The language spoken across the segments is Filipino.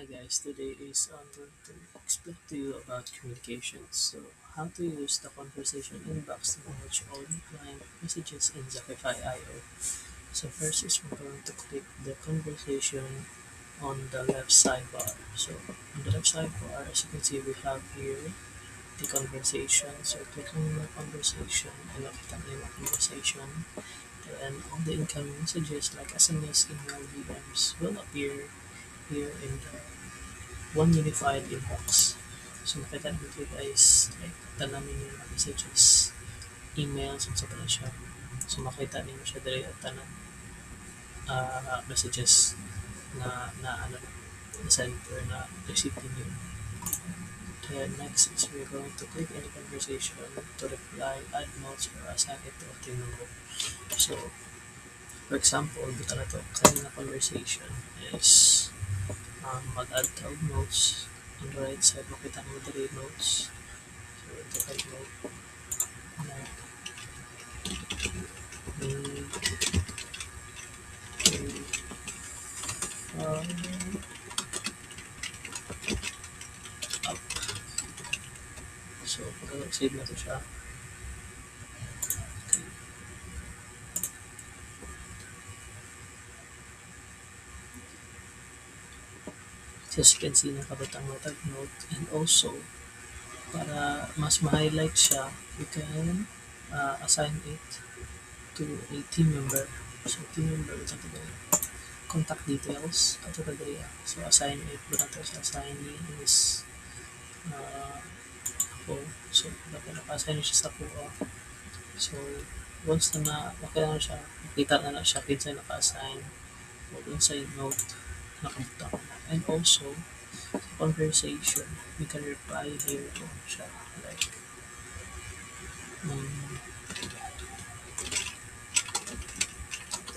Hi guys, today is I'm going to explain to you about communications. So, how to use the conversation inbox to manage all your client messages in Zakify IO. So first is we're going to click the conversation on the left sidebar. So on the left sidebar, as you can see, we have here the conversation. So click on the conversation and makita niyo yung conversation. And all the incoming messages like SMS, email, DMs will appear here in the one unified inbox. So makita nito guys, like tanamin yung mga messages, emails, at sa pala siya. So makita niyo siya dali at tanan messages na ano na send or na receive niyo. Then next is we're going to click any conversation to reply, add notes, or assign it to a team member. So for example, dito na to kanina conversation is mag-add tag notes. On the right side, makita mo dali notes. So ito kay note na up. So pag-save na to siya. Okay. So as you can see, nakabutang na tag note. And also, para mas ma-highlight siya, you can assign it to a team member. So team member, ito to contact details. Ito to so assign it. Bukan to sa assignee is ako. So dapat naka-assign siya sa ako. So once na makita na siya, makita na siya kinsa naka-assign. Huwag sa note nakabutang na. And also, sa conversation, we can reply here to siya. Like, um,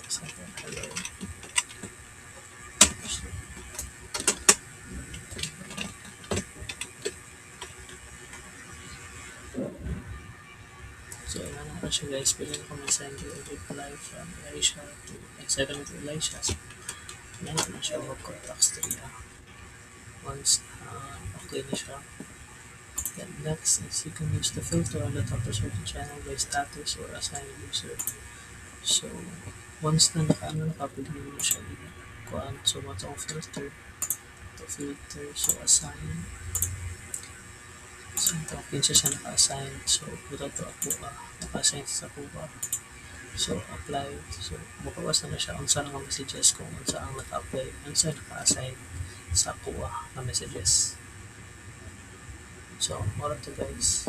example, hello. So, so ano na siya guys, pwede na ko send you a reply from Elisha to excited to Elisha. So, meron na siya mag-contacts to niya. Once okay na siya. Then next is you can use the filter on the top of certain channel by status or assign user. So, once na naka-pwede mo siya kuhaan. So, what's ang filter? To filter, so assign. So, ito, siya naka-assign. So, buto to ako naka-assign sa ako So, apply. So, bukawas na siya kung saan ang messages kung saan ang naka-apply. Kung saan naka-assign sa ako na messages. So, more to guys.